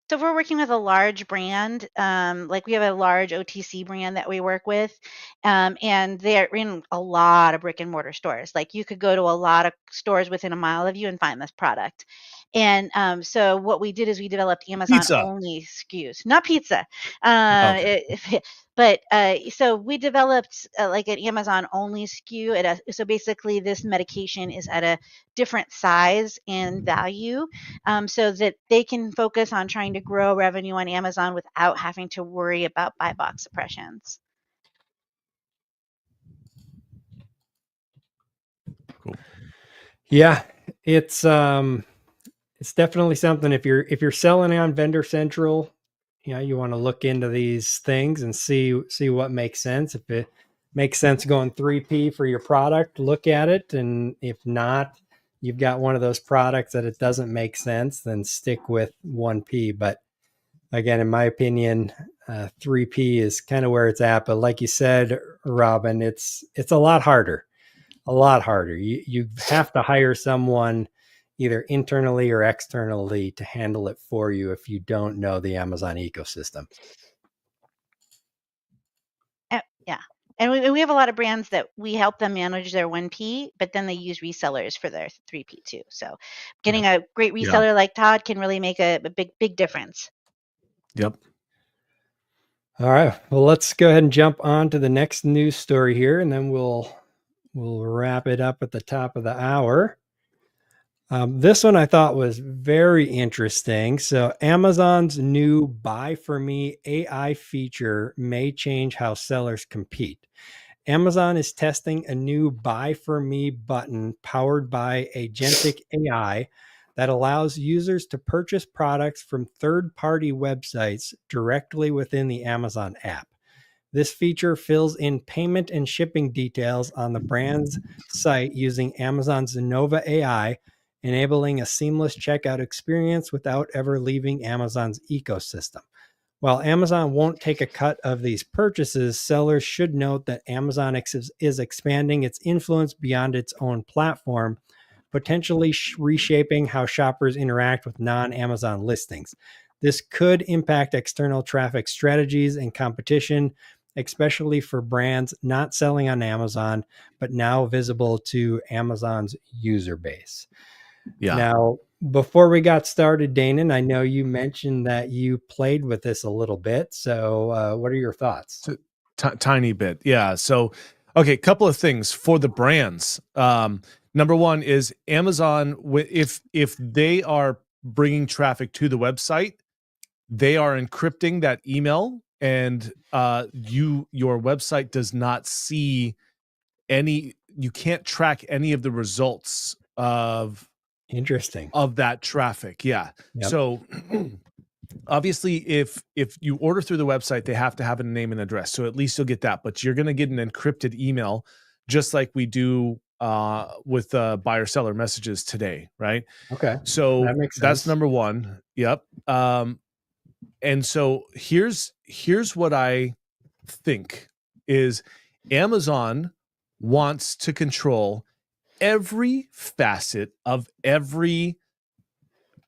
So if we're working with a large brand, like we have a large OTC brand that we work with, and they're in a lot of brick and mortar stores. Like you could go to a lot of stores within a mile of you and find this product. And so what we did is we developed Amazon Pizza. only SKUs, not pizza. Okay. But so we developed like an Amazon only SKU. So basically, this medication is at a different size and value, so that they can focus on trying to grow revenue on Amazon without having to worry about buy box suppressions. Cool. Yeah, it's definitely something. If you're selling on Vendor Central, you want to look into these things and see what makes sense. If it makes sense going 3P for your product, look at it. And if not, you've got one of those products that it doesn't make sense, then stick with 1P. But again, in my opinion, 3P is kind of where it's at. But like you said, Robin, it's a lot harder. You have to hire someone either internally or externally to handle it for you if you don't know the Amazon ecosystem. Yeah. And we have a lot of brands that we help them manage their 1P, but then they use resellers for their 3P too. So getting a great reseller like Todd can really make a big difference. Yep. All right. Well, let's go ahead and jump on to the next news story here, and then we'll wrap it up at the top of the hour. This one I thought was very interesting. So Amazon's new Buy For Me AI feature may change how sellers compete. Amazon is testing a new Buy for Me button powered by agentic AI that allows users to purchase products from third-party websites directly within the Amazon app. This feature fills in payment and shipping details on the brand's site using Amazon's Nova AI, enabling a seamless checkout experience without ever leaving Amazon's ecosystem. While Amazon won't take a cut of these purchases, sellers should note that Amazon is expanding its influence beyond its own platform, potentially reshaping how shoppers interact with non-Amazon listings. This could impact external traffic strategies and competition, especially for brands not selling on Amazon, but now visible to Amazon's user base. Yeah. Now, before we got started, Danon, I know you mentioned that you played with this a little bit. So what are your thoughts? Tiny bit. Yeah. So, okay, couple of things for the brands. Number one is Amazon, if they are bringing traffic to the website, they are encrypting that email, and your website does not see any, you can't track any of the results of Interesting. that traffic. Yeah. Yep. So obviously if you order through the website, they have to have a name and address. So at least you'll get that, but you're going to get an encrypted email just like we do with buyer seller messages today. Right. Okay. So That makes that's sense. number one. Yep. And so here's what I think is Amazon wants to control every facet of every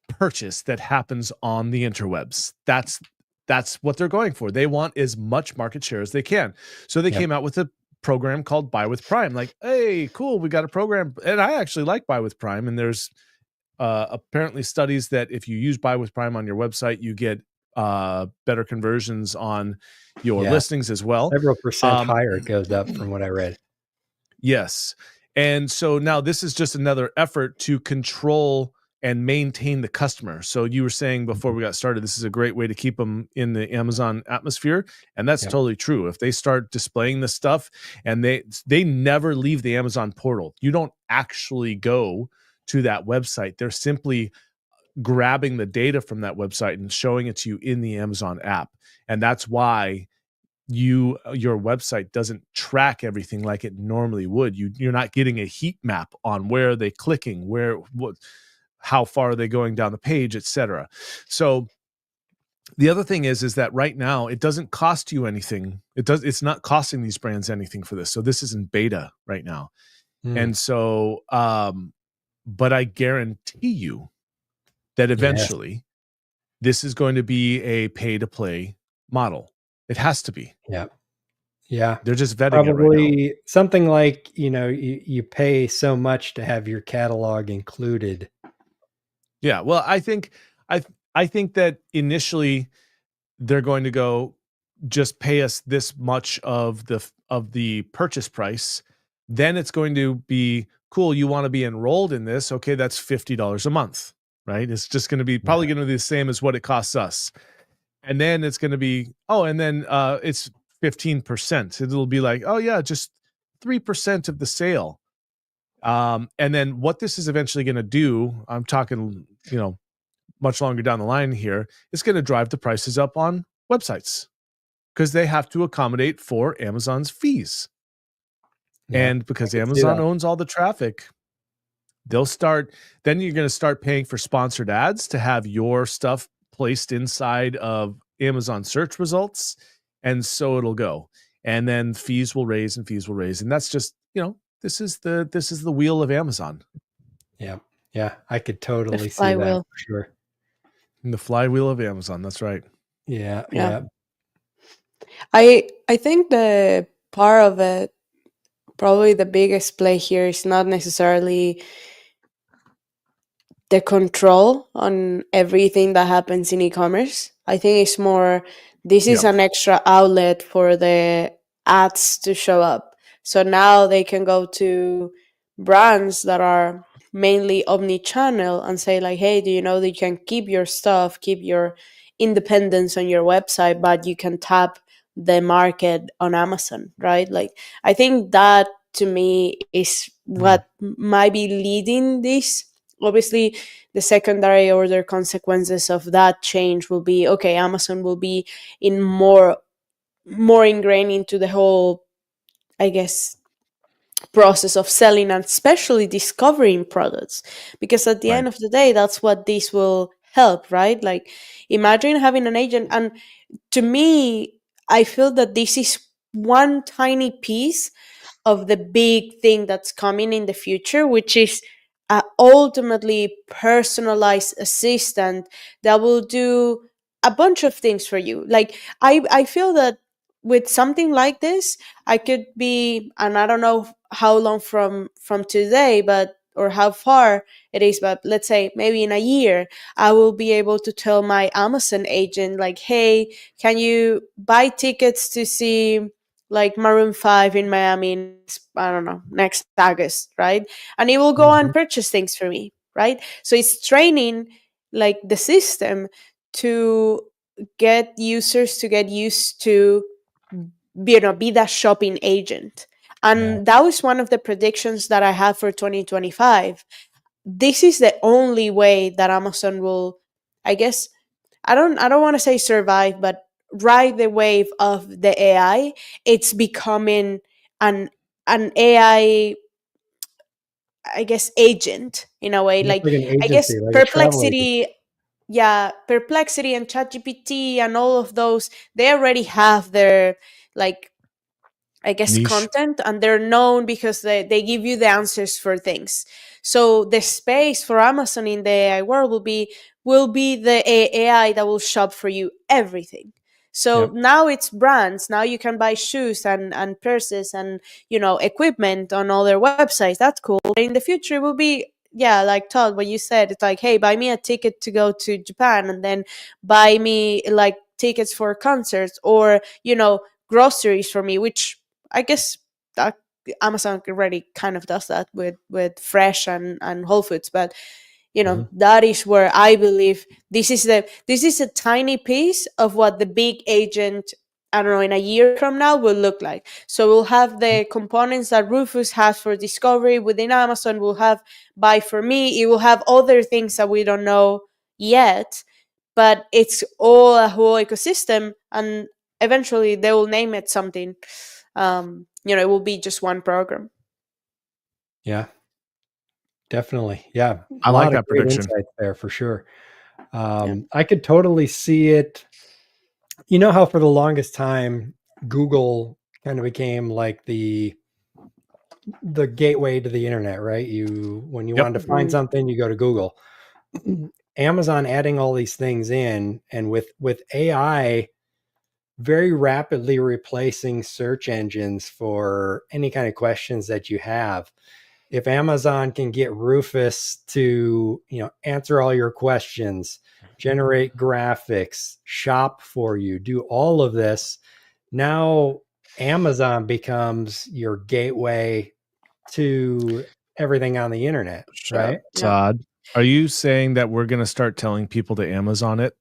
purchase that happens on the interwebs. That's what they're going for. They want as much market share as they can. So they came out with a program called Buy with Prime. Like, hey, cool, we got a program. And I actually like Buy with Prime. And there's apparently studies that if you use Buy with Prime on your website, you get better conversions on your listings as well. Several percent higher it goes up from what I read. Yes. And so now this is just another effort to control and maintain the customer. So you were saying before we got started, this is a great way to keep them in the Amazon atmosphere. And that's totally true. If they start displaying this stuff and they never leave the Amazon portal, you don't actually go to that website. They're simply grabbing the data from that website and showing it to you in the Amazon app. And that's why your website doesn't track everything like it normally would. You're not getting a heat map on where are they clicking, how far are they going down the page, etc. So the other thing is that right now it doesn't cost you anything. It's not costing these brands anything for this. So this is in beta right now. And so but I guarantee you that eventually this is going to be a pay to play model. It has to be. Yeah. Yeah. They're just vetting it right now. Probably something like, you pay so much to have your catalog included. Yeah. Well, I think that initially they're going to go just pay us this much of the purchase price. Then it's going to be cool. You want to be enrolled in this. Okay. That's $50 a month, right? It's just going to be probably going to be the same as what it costs us. And then it's going to be, it's 15%. It'll be like, oh yeah, just 3% of the sale. And then what this is eventually going to do, I'm talking, much longer down the line here, it's going to drive the prices up on websites because they have to accommodate for Amazon's fees. Yeah, and because Amazon owns all the traffic, then you're going to start paying for sponsored ads to have your stuff placed inside of Amazon search results. And so it'll go. And then fees will raise. And that's just, this is the wheel of Amazon. Yeah. Yeah. I could totally see that for sure. The flywheel of Amazon. That's right. Yeah. Yeah. I think the part of it, probably the biggest play here is not necessarily the control on everything that happens in e-commerce. I think it's more, this is an extra outlet for the ads to show up. So now they can go to brands that are mainly omni-channel and say like, hey, do you know that you can keep your stuff, keep your independence on your website, but you can tap the market on Amazon, right? Like, I think that to me is what might be leading this. Obviously, the secondary order consequences of that change will be, okay, Amazon will be in more ingrained into the whole, I guess, process of selling and especially discovering products, because at the Right. end of the day, that's what this will help, right? Like, imagine having an agent. And to me, I feel that this is one tiny piece of the big thing that's coming in the future, which is a ultimately personalized assistant that will do a bunch of things for you. Like, I feel that with something like this, I could be, and I don't know how long from today, but or how far it is, but let's say maybe in a year, I will be able to tell my Amazon agent, like, hey, can you buy tickets to see like Maroon 5 in Miami, I don't know, next August, right? And it will go and purchase things for me, right? So it's training like the system to get users to get used to, be that shopping agent. And that was one of the predictions that I have for 2025. This is the only way that Amazon will, I guess, I don't want to say survive, but ride the wave of the AI. It's becoming an AI, I guess, agent in a way. It's Like, like an I guess agency, like a travel agent. Perplexity and ChatGPT and all of those, they already have their, like, I guess, Niche. content, and they're known because they give you the answers for things. So the space for Amazon in the AI world will be the AI that will shop for you everything. So Yep. now it's brands. Now you can buy shoes and purses and, equipment on all their websites. That's cool. But in the future, it will be, yeah, like Todd, what you said. It's like, hey, buy me a ticket to go to Japan, and then buy me like tickets for concerts, or groceries for me, which I guess that Amazon already kind of does that with Fresh and Whole Foods. But Mhm. that is where I believe this is a tiny piece of what the big agent, I don't know, in a year from now will look like. So we'll have the components that Rufus has for discovery within Amazon. We'll have Buy for Me. It will have other things that we don't know yet, but it's all a whole ecosystem, and eventually they will name it something. It will be just one program. Yeah, definitely. Yeah, I a like lot of that great prediction. insights there for sure. Yeah. I could totally see it. You know how for the longest time, Google kind of became like the gateway to the internet, right? When you Yep. wanted to find Mhm. something, you go to Google. Amazon adding all these things in, and with AI very rapidly replacing search engines for any kind of questions that you have. If Amazon can get Rufus to, answer all your questions, generate graphics, shop for you, do all of this, now Amazon becomes your gateway to everything on the internet, right? Yeah. Todd, are you saying that we're going to start telling people to Amazon it?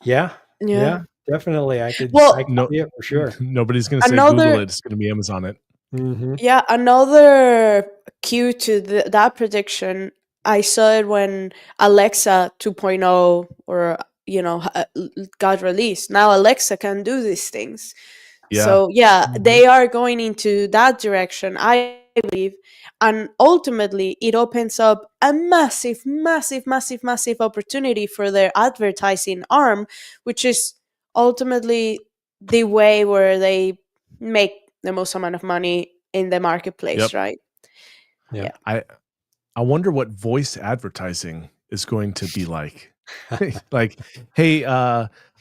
Yeah. Yeah. Yeah, definitely. I could Well, No, see it for sure. nobody's going to say another Google it. It's going to be Amazon it. Mm-hmm. yeah, another cue to that prediction. I saw it when Alexa 2.0 or got released. Now Alexa can do these things. Yeah. So yeah, Mhm. they are going into that direction, I believe, and ultimately it opens up a massive, massive, massive, massive opportunity for their advertising arm, which is ultimately the way where they make the most amount of money in the marketplace, Yep. right? Yep. I wonder what voice advertising is going to be like. Like, hey,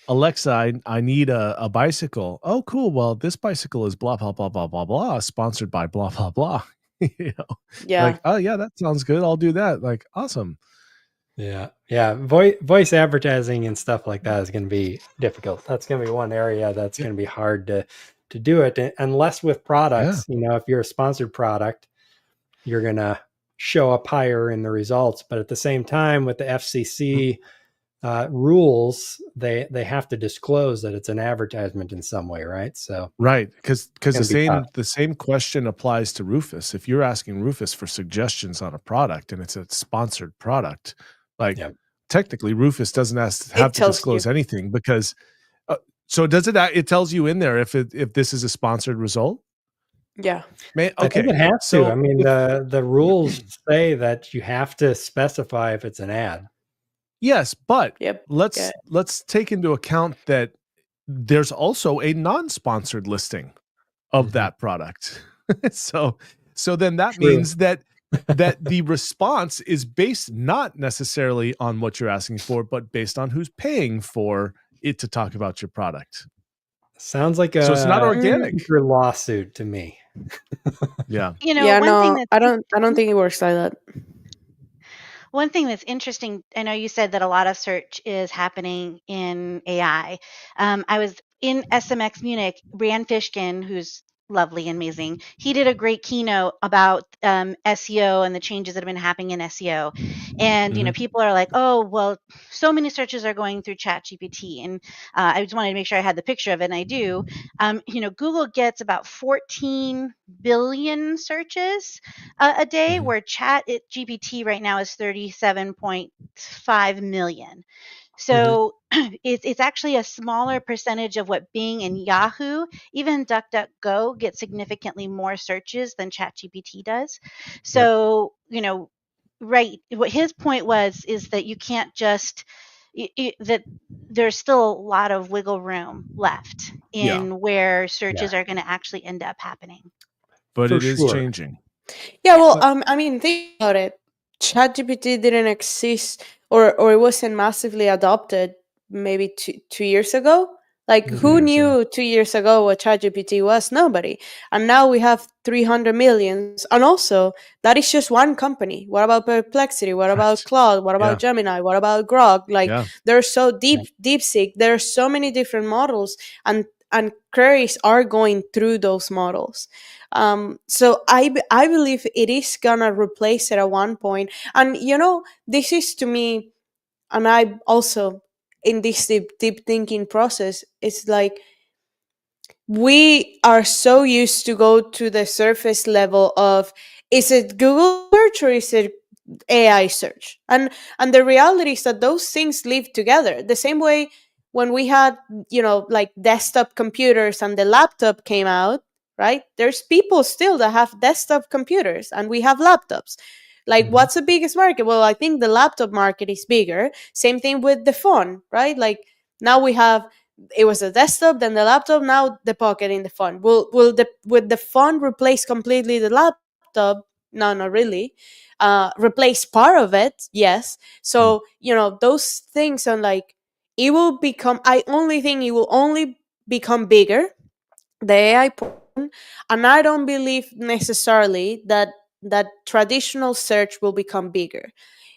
Alexa, I need a bicycle. Oh, cool. Well, this bicycle is blah blah blah blah blah blah, sponsored by blah blah blah. Yeah. Like, oh yeah, that sounds good. I'll do that. Like, awesome. Yeah. Yeah. Voice advertising and stuff like that is going to be difficult. That's going to be one area that's Yeah. going to be hard to do it, unless with products, if you're a sponsored product, you're going to show up higher in the results. But at the same time, with the FCC rules, they have to disclose that it's an advertisement in some way, right? So Right, because it's going to be tough. the same question applies to Rufus. If you're asking Rufus for suggestions on a product and it's a sponsored product, like Yeah. technically Rufus doesn't have to tells disclose you. anything because so does it? It tells you in there if this is a sponsored result. Yeah. Man, I think okay, it has to. so I mean, if- the rules say that you have to specify if it's an ad. yes, but Yep. let's take into account that there's also a non-sponsored listing of Mhm. that product. so then that True. means that the response is based not necessarily on what you're asking for, but based on who's paying for it to talk about your product. Sounds like So it's not a organic. secret lawsuit to me. Yeah. You know, Yeah, one thing no, that's I don't think it works like that. one thing that's interesting, I know you said that a lot of search is happening in AI. I was in SMX Munich, Rand Fishkin, who's lovely and amazing. He did a great keynote about SEO and the changes that have been happening in SEO. And, you know, people are like, oh, well, so many searches are going through ChatGPT. And I just wanted to make sure I had the picture of it, and I do. You know, Google gets about 14 billion searches a day, Mhm. where GPT right now is 37.5 million. So it's actually a smaller percentage of what Bing and Yahoo, even DuckDuckGo, get significantly more searches than ChatGPT does. So, you know, right, what his point was is that you can't just that there's still a lot of wiggle room left Yeah. in where searches are going to actually end up happening. But For it is sure. changing. Yeah, well, But- I mean, think about it. ChatGPT didn't exist, or it wasn't massively adopted maybe 2 years ago. Like, who 2 years, knew 2 years ago what ChatGPT was? Nobody. And now we have 300 millions. And also, that is just one company. What about Perplexity? What about Right. Claude? What about Yeah. Gemini? What about Grok? Like, Yeah. there's so DeepSeek. There are so many different models, and queries are going through those models. So I believe it is gonna replace it at one point. And you know, this is to me, and I also in this deep thinking process, it's like we are so used to go to the surface level of, is it Google search or is it AI search? And the reality is that those things live together. The same way when we had, you know, like desktop computers and the laptop came out, right? There's people still that have desktop computers and we have laptops. Like, Mhm. what's the biggest market? Well, I think the laptop market is bigger. Same thing with the phone, right? Like, now we have, it was a desktop, then the laptop, now the pocket in the phone. Will the phone replace completely the laptop? No, not really. Replace part of it, yes. So you know, those things are like, it will become, I only think it will only become bigger, the AI portion. And I don't believe necessarily that traditional search will become bigger.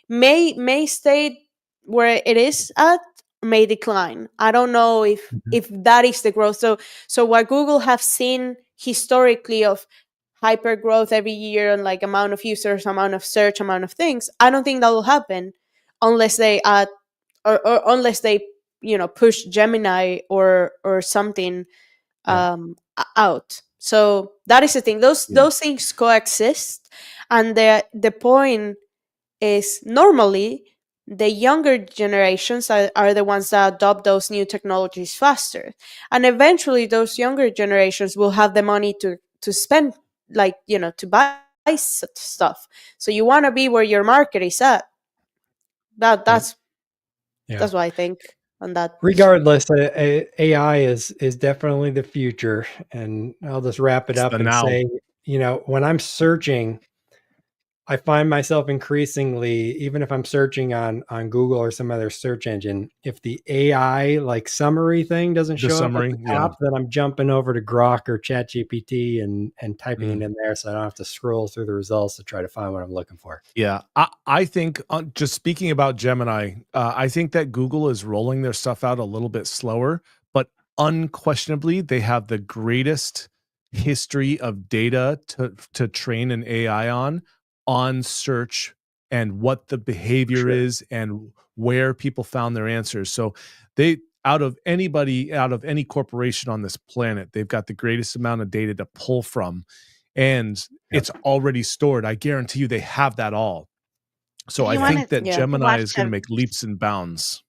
May stay where it is at, may decline. I don't know if that is the growth. So what Google have seen historically of hyper growth every year and like amount of users, amount of search, amount of things, I don't think that will happen unless they add, or unless they, you know, push Gemini or something out. So that is the thing. Those things coexist, and the point is, normally the younger generations are the ones that adopt those new technologies faster, and eventually those younger generations will have the money to spend, like, you know, to buy stuff. So you want to be where your market is at. That's what I think on that. Regardless, AI is definitely the future, and I'll just wrap it It's up the and now. say, you know, when I'm searching, I find myself increasingly, even if I'm searching on Google or some other search engine, if the AI like summary thing doesn't The show summary, up at the top, then I'm jumping over to Grok or ChatGPT and typing it in there, so I don't have to scroll through the results to try to find what I'm looking for. Yeah, I think just speaking about Gemini, I think that Google is rolling their stuff out a little bit slower, but unquestionably they have the greatest history of data to train an AI on search and what the behavior Sure. is and where people found their answers. So they, out of anybody, out of any corporation on this planet, they've got the greatest amount of data to pull from, and Yep. it's already stored. I guarantee you they have that all. So If I you want think to that Yeah. Gemini watch is going to some, make leaps and bounds.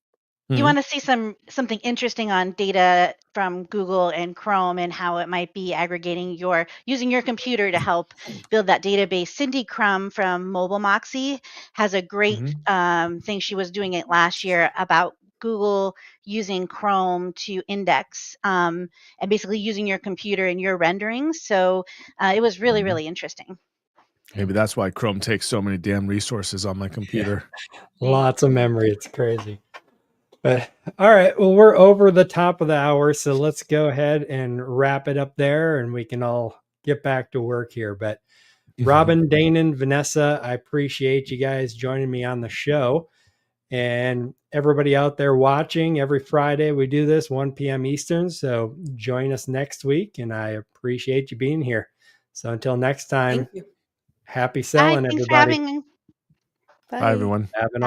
you Mhm. want to see something interesting on data from Google and Chrome and how it might be aggregating using your computer to help build that database. Cindy Crum from Mobile Moxie has a great Mhm. thing. She was doing it last year about Google using Chrome to index and basically using your computer and your renderings. So it was really, Mhm. really interesting. Maybe that's why Chrome takes so many damn resources on my Yeah. computer. Lots of memory. It's crazy. But all right, well, we're over the top of the hour, so let's go ahead and wrap it up there, and we can all get back to work here. But Mhm. Robin, Danon, Vanessa, I appreciate you guys joining me on the show. And everybody out there watching, every Friday we do this 1 p.m. Eastern. So join us next week, and I appreciate you being here. So until next time, Thank you. happy Bye. selling, Thanks for everybody. having me. Bye, Bye. everyone. Have an